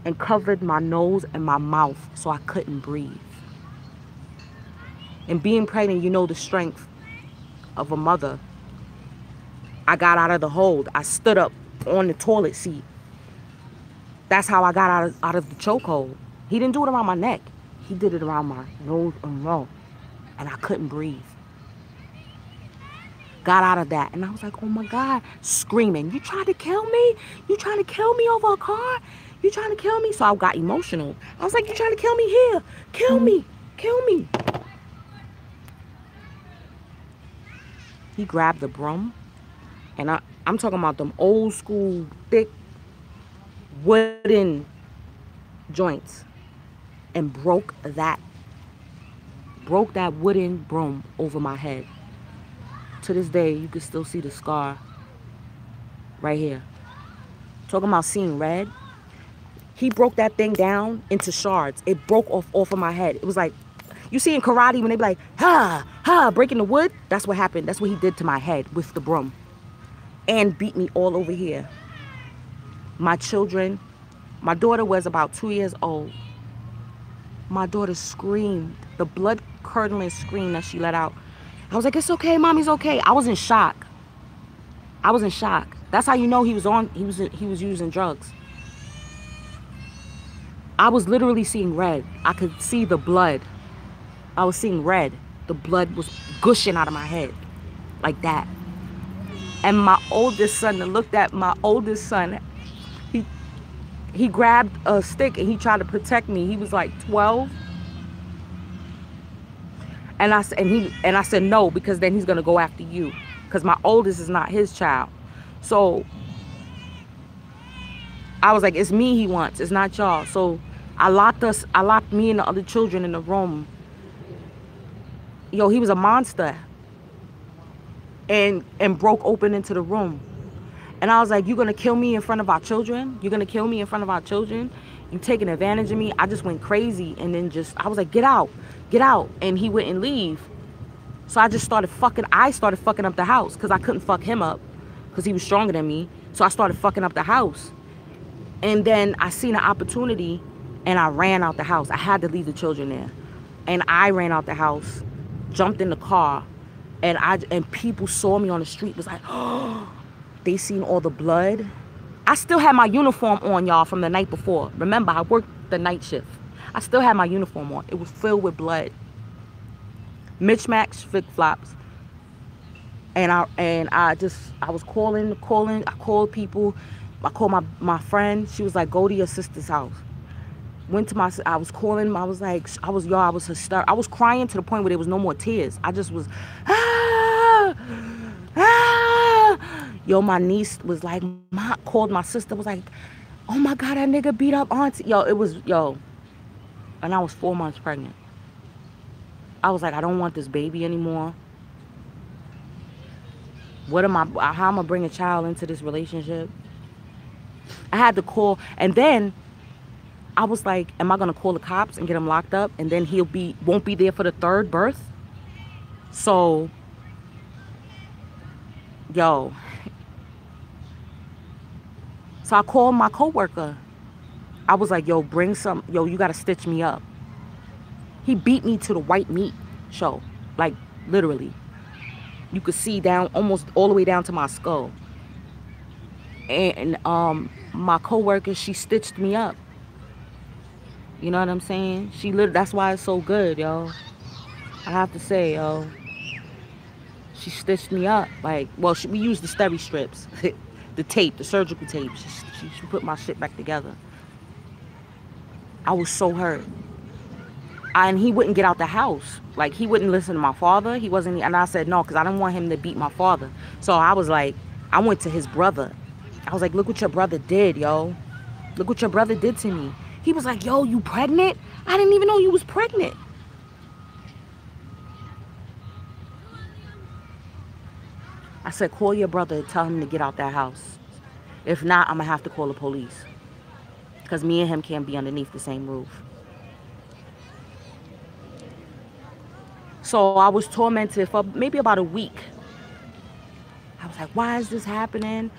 and covered my nose and my mouth so I couldn't breathe. And being pregnant, you know the strength of a mother. I got out of the hold. I stood up on the toilet seat. That's how I got out of the chokehold. He didn't do it around my neck. He did it around my nose and mouth. And I couldn't breathe. Got out of that. And I was like, oh my God. Screaming. You trying to kill me? You trying to kill me over a car? You trying to kill me? So I got emotional. I was like, you trying to kill me here? Kill me. Kill me. He grabbed the broom. And I'm talking about them old school, thick, wooden joints. And broke that wooden broom over my head. To this day, you can still see the scar right here. Talking about seeing red. He broke that thing down into shards. It broke off of my head. It was like, you see in karate when they be like, ha, ha, breaking the wood? That's what happened. That's what he did to my head with the broom. And beat me all over here. My children, my daughter was about 2 years old. My daughter screamed, the blood-curdling scream that she let out. I was like, it's okay, mommy's okay. I was in shock. I was in shock. That's how you know he was using drugs. I was literally seeing red. I could see the blood. I was seeing red. The blood was gushing out of my head like that. And my oldest son, looked at my oldest son, he grabbed a stick and he tried to protect me. He was like 12. And I said no, because then he's gonna go after you. Because my oldest is not his child. So I was like, it's me he wants, it's not y'all. So I locked me and the other children in the room. Yo, he was a monster. And broke open into the room. And I was like, you're going to kill me in front of our children? You're going to kill me in front of our children? You taking advantage of me? I just went crazy. And then I was like, get out. Get out. And he wouldn't leave. So I started fucking up the house. Because I couldn't fuck him up. Because he was stronger than me. So I started fucking up the house. And then I seen an opportunity. And I ran out the house. I had to leave the children there. And I ran out the house. Jumped in the car. And people saw me on the street. Was like, oh. They seen all the blood. I still had my uniform on, y'all, from the night before. Remember, I worked the night shift. I still had my uniform on. It was filled with blood. Mismatched flip-flops. And I was calling. I called people. I called my friend. She was like, go to your sister's house. Went to I was calling him. I was hysterical. I was crying to the point where there was no more tears. I just was, ah, ah. Yo, my niece was like, called my sister, was like, oh my God, that nigga beat up auntie. Yo. And I was 4 months pregnant. I was like, I don't want this baby anymore. How am I gonna bring a child into this relationship? I had to call, and then I was like, am I gonna call the cops and get him locked up? And then won't be there for the third birth? So, yo. So I called my coworker. I was like, yo, you gotta stitch me up. He beat me to the white meat show. Like, literally. You could see down, almost all the way down to my skull. And my coworker, she stitched me up. You know what I'm saying? That's why it's so good, yo. I have to say, yo. She stitched me up. Like, well, we used the steri strips. The tape, the surgical tape. She put my shit back together. I was so hurt. And he wouldn't get out the house. Like, he wouldn't listen to my father. And I said no, because I didn't want him to beat my father. So I was like, I went to his brother. I was like, look what your brother did, yo. Look what your brother did to me. He was like, yo, you pregnant? I didn't even know you was pregnant. I said, call your brother, tell him to get out that house. If not, I'm going to have to call the police. Because me and him can't be underneath the same roof. So I was tormented for maybe about a week. I was like, why is this happening?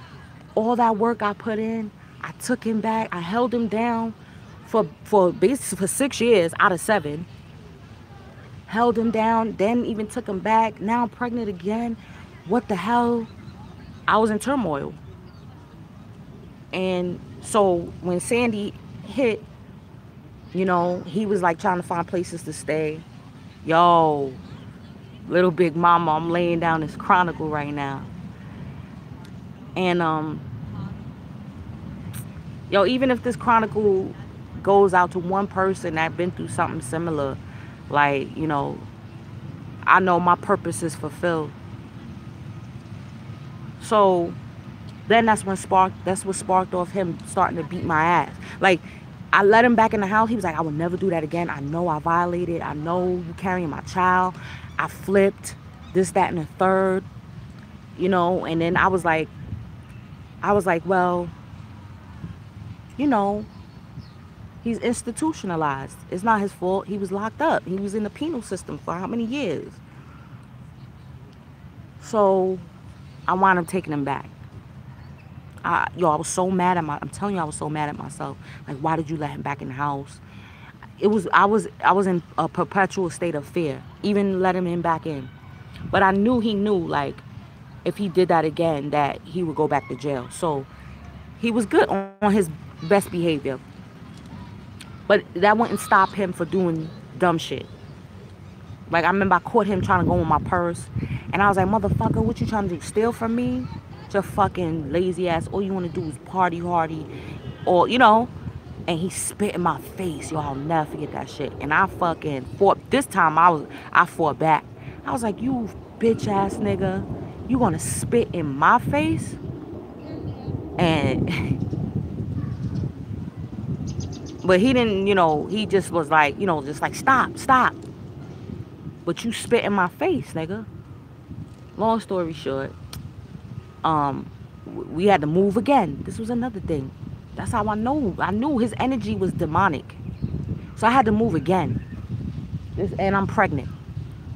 All that work I put in, I took him back. I held him down for basically for 6 years out of 7. Held him down, then even took him back. Now I'm pregnant again. What the hell? I was in turmoil. And so when Sandy hit, you know, he was like trying to find places to stay. Yo, little big mama, I'm laying down this chronicle right now. And yo, even if this chronicle goes out to one person that been through something similar, like, you know, I know my purpose is fulfilled. So then that's what sparked off him starting to beat my ass. Like, I let him back in the house. He was like, I would never do that again. I know I violated. I know you carrying my child. I flipped this, that, and the third, you know. And then I was like, well, you know, he's institutionalized. It's not his fault. He was locked up. He was in the penal system for how many years? So I wound up taking him back. I was so mad at I'm telling you, I was so mad at myself. Like, why did you let him back in the house? I was in a perpetual state of fear, even letting him back in. But I knew he knew, like, if he did that again, that he would go back to jail. So he was good on his best behavior. But that wouldn't stop him for doing dumb shit. Like, I remember I caught him trying to go in my purse. And I was like, motherfucker, what you trying to do? Steal from me? Your fucking lazy ass. All you want to do is party hardy. Or, you know. And he spit in my face. Yo, I'll never forget that shit. And I fucking fought. This time I fought back. I was like, you bitch ass nigga. You gonna spit in my face? And but he didn't, you know, he just was like, you know, just like, stop. But you spit in my face, nigga. Long story short, we had to move again. This was another thing. That's how I knew his energy was demonic. So I had to move again. And I'm pregnant.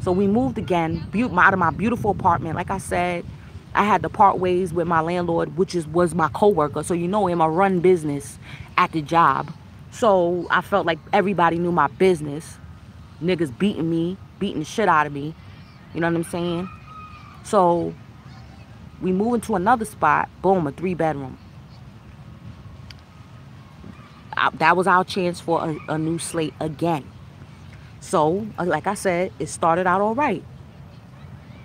So we moved again, out of my beautiful apartment. Like I said, I had to part ways with my landlord, which was my coworker. So you know him, I run business at the job. So I felt like everybody knew my business. Niggas beating the shit out of me. You know what I'm saying? So we moved into another spot. Boom, a 3-bedroom. That was our chance for a new slate again. So, like I said, it started out all right.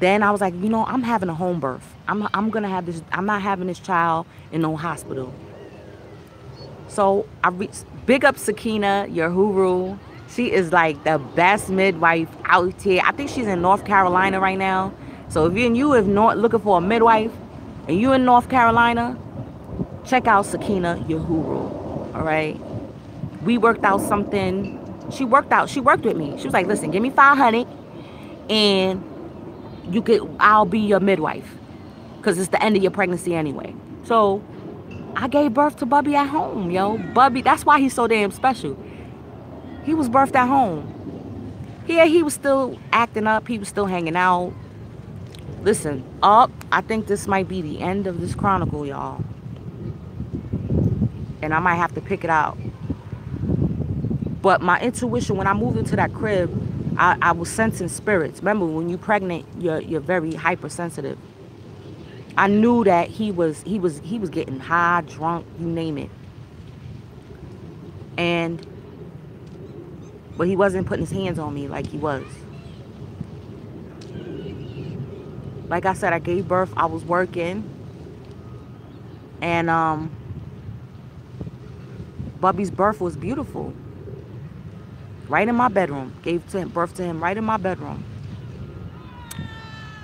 Then I was like, you know, I'm having a home birth. I'm gonna have this. I'm not having this child in no hospital. So big up Sakina, your Huru. She is like the best midwife out here. I think she's in North Carolina right now. So if you're not looking for a midwife and you in North Carolina, check out Sakina, your Huru. All right. We worked out something. She worked with me. She was like, listen, give me 500 and I'll be your midwife. Because it's the end of your pregnancy anyway. So I gave birth to Bubby at home, yo. Bubby, that's why he's so damn special. He was birthed at home. Yeah, he was still acting up. He was still hanging out. Listen, I think this might be the end of this chronicle, y'all. And I might have to pick it out. But my intuition, when I moved into that crib, I was sensing spirits. Remember, when you're pregnant, you're very hypersensitive. I knew that he was getting high, drunk, you name it. But he wasn't putting his hands on me like he was. Like I said, I gave birth. I was working. And Bubby's birth was beautiful. Right in my bedroom. Gave birth to him right in my bedroom.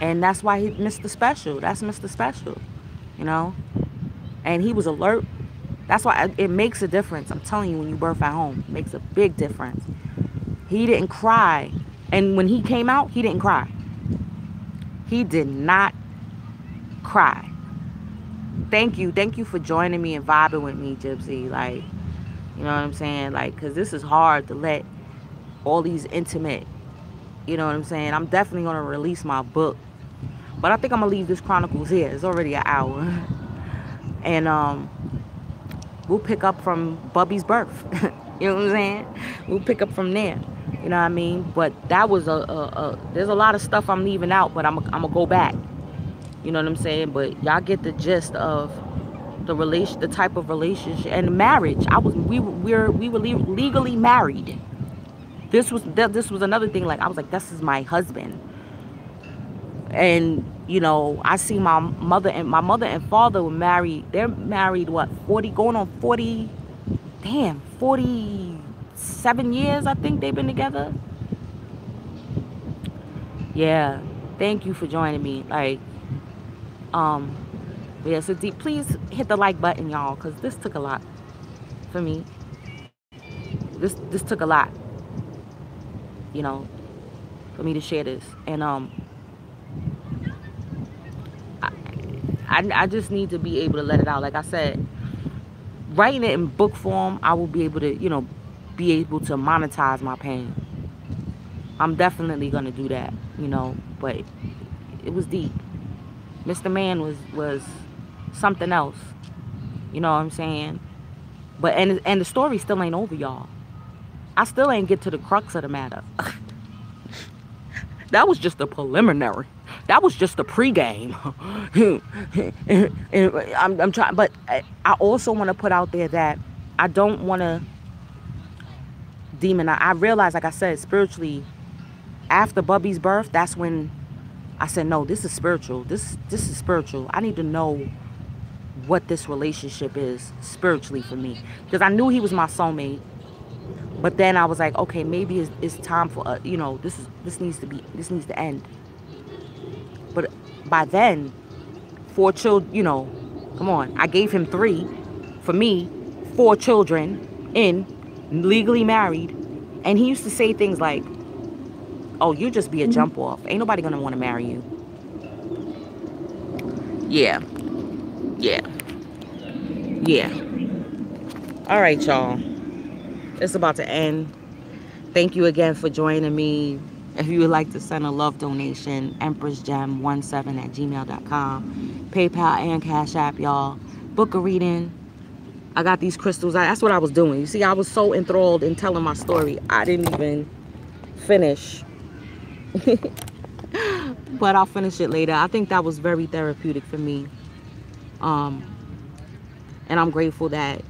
And that's why he Mr. Special. That's Mr. Special. You know? And he was alert. That's why it makes a difference. I'm telling you, when you birth at home, it makes a big difference. He didn't cry. And when he came out, he didn't cry. He did not cry. Thank you for joining me and vibing with me, Gypsy. Like, you know what I'm saying? Like, because this is hard to let all these intimate, you know what I'm saying? I'm definitely going to release my book. But I think I'm going to leave this Chronicles here. It's already an hour. And we'll pick up from Bubby's birth. You know what I'm saying? We'll pick up from there. You know what I mean? But that was there's a lot of stuff I'm leaving out, but I'm going to go back. You know what I'm saying? But y'all get the gist of the type of relationship and marriage. We were legally married. This was another thing. Like, I was like, this is my husband. And you know, I see my mother and father were married. They're married what, 40, going on 40, damn, 47 years I think they've been together. Yeah, thank you for joining me. Like, yeah, so deep. Please hit the like button, y'all, because this took a lot for me. This took a lot, you know, for me to share this. And I just need to be able to let it out. Like I said, writing it in book form, I will be able to, you know, be able to monetize my pain. I'm definitely gonna do that, you know. But it was deep. Mr. Man was something else, you know what I'm saying? But and the story still ain't over, y'all. I still ain't get to the crux of the matter. That was just a preliminary. That was just a pregame. I'm trying, but I also want to put out there that I don't want to demonize. I realize, like I said, spiritually, after Bubby's birth, that's when I said, no, this is spiritual. This is spiritual. I need to know what this relationship is spiritually for me, because I knew he was my soulmate. But then I was like, okay, maybe it's time for you know, this needs to end. But by then, 4 children, you know, come on, I gave him 3 for me, 4 children legally married, and he used to say things like, oh, you just be a jump off, ain't nobody gonna want to marry you. Yeah. All right, y'all, it's about to end. Thank you again for joining me. If you would like to send a love donation, empressgem17@gmail.com, PayPal and Cash App, y'all. Book a reading. I got these crystals. That's what I was doing. You see, I was so enthralled in telling my story, I didn't even finish. But I'll finish it later. I think that was very therapeutic for me. And I'm grateful that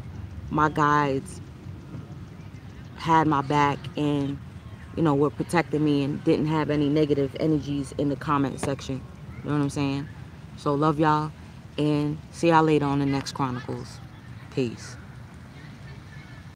my guides had my back and, you know, were protecting me and didn't have any negative energies in the comment section. You know what I'm saying? So love y'all, and see y'all later on the next Chronicles. Peace.